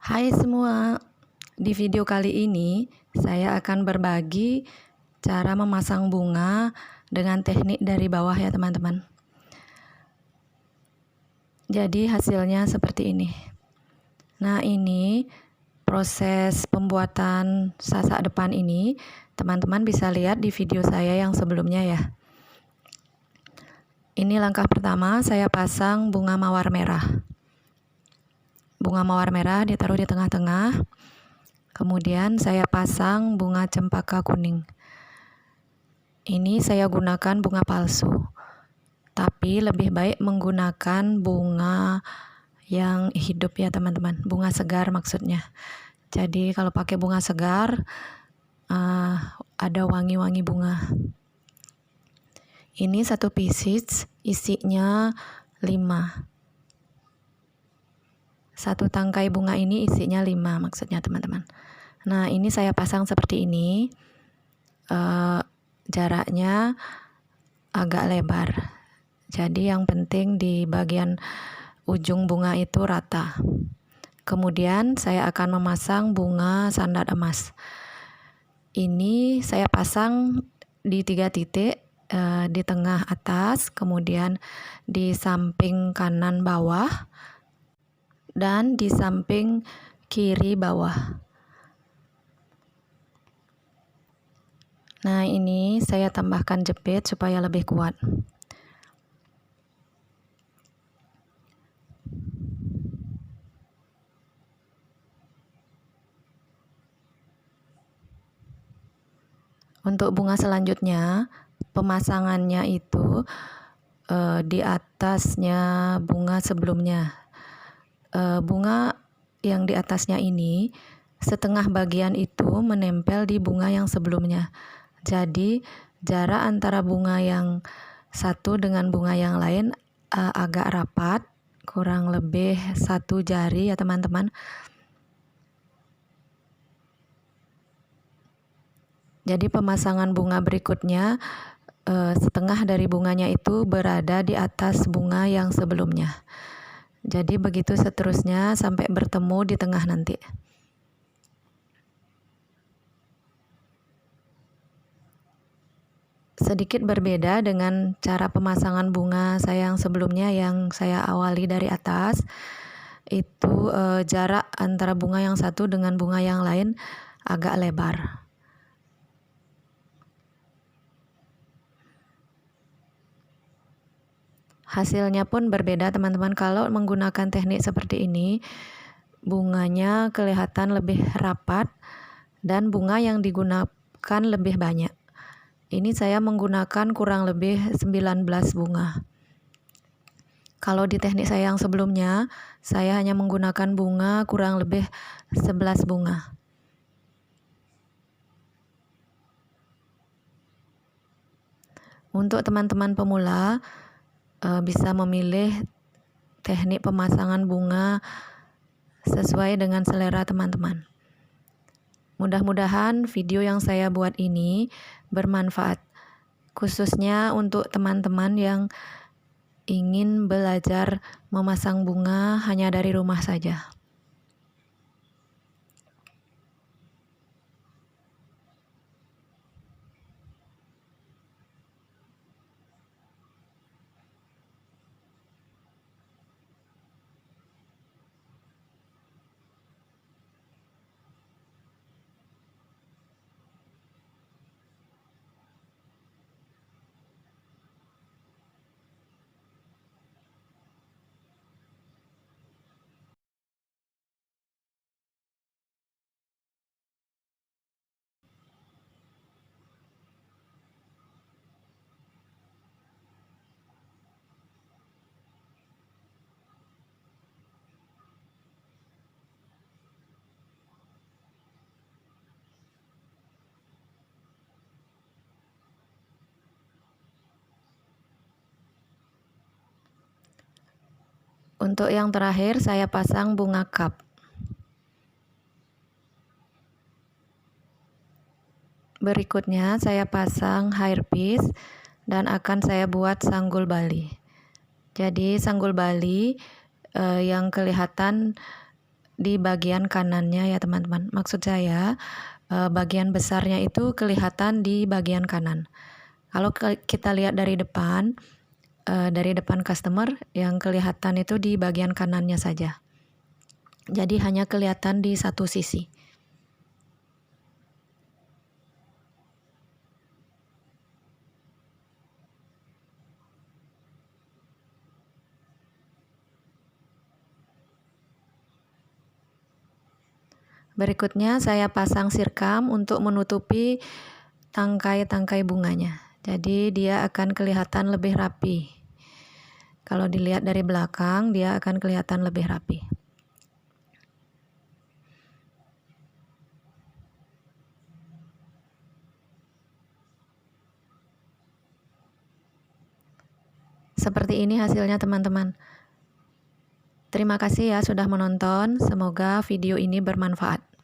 Hai semua, di video kali ini saya akan berbagi cara memasang bunga dengan teknik dari bawah ya teman-teman. Jadi hasilnya seperti ini. Nah, ini proses pembuatan sasak depan ini teman-teman bisa lihat di video saya yang sebelumnya ya. Ini langkah pertama, saya pasang bunga mawar merah. Bunga mawar merah ditaruh di tengah-tengah. Kemudian saya pasang bunga cempaka kuning. Ini saya gunakan bunga palsu, tapi lebih baik menggunakan bunga yang hidup ya teman-teman, bunga segar maksudnya. Jadi kalau pakai bunga segar, ada wangi-wangi bunga. Ini satu pieces, isinya 5. Satu tangkai bunga ini isinya 5 maksudnya teman-teman. Nah, ini saya pasang seperti ini. Jaraknya agak lebar. Jadi yang penting di bagian ujung bunga itu rata. Kemudian saya akan memasang bunga sandal emas. Ini saya pasang di 3 titik, di tengah atas, kemudian di samping kanan bawah, dan di samping kiri bawah. Nah, ini saya tambahkan jepit supaya lebih kuat. Untuk bunga selanjutnya, pemasangannya itu di atasnya bunga sebelumnya. Bunga yang di atasnya ini, setengah bagian itu menempel di bunga yang sebelumnya. Jadi, jarak antara bunga yang satu dengan bunga yang lain agak rapat, kurang lebih 1 jari ya teman-teman. Jadi pemasangan bunga berikutnya, setengah dari bunganya itu berada di atas bunga yang sebelumnya. Jadi begitu seterusnya sampai bertemu di tengah nanti. Sedikit berbeda dengan cara pemasangan bunga saya yang sebelumnya yang saya awali dari atas. Itu jarak antara bunga yang satu dengan bunga yang lain agak lebar. Hasilnya pun berbeda teman-teman. Kalau menggunakan teknik seperti ini, bunganya kelihatan lebih rapat dan bunga yang digunakan lebih banyak. Ini saya menggunakan kurang lebih 19 bunga. Kalau di teknik saya yang sebelumnya, saya hanya menggunakan bunga kurang lebih 11 bunga. Untuk teman-teman pemula, bisa memilih teknik pemasangan bunga sesuai dengan selera teman-teman. Mudah-mudahan video yang saya buat ini bermanfaat, khususnya untuk teman-teman yang ingin belajar memasang bunga hanya dari rumah saja. Untuk yang terakhir saya pasang bunga cup. Berikutnya saya pasang hair piece dan akan saya buat sanggul Bali. Jadi sanggul Bali yang kelihatan di bagian kanannya ya teman-teman. Maksud saya bagian besarnya itu kelihatan di bagian kanan. Kalau kita lihat dari depan customer, yang kelihatan itu di bagian kanannya saja. Jadi hanya kelihatan di satu sisi. Berikutnya saya pasang sirkam untuk menutupi tangkai-tangkai bunganya. Jadi dia akan kelihatan lebih rapi. Kalau dilihat dari belakang, dia akan kelihatan lebih rapi. Seperti ini hasilnya teman-teman. Terima kasih ya sudah menonton. Semoga video ini bermanfaat.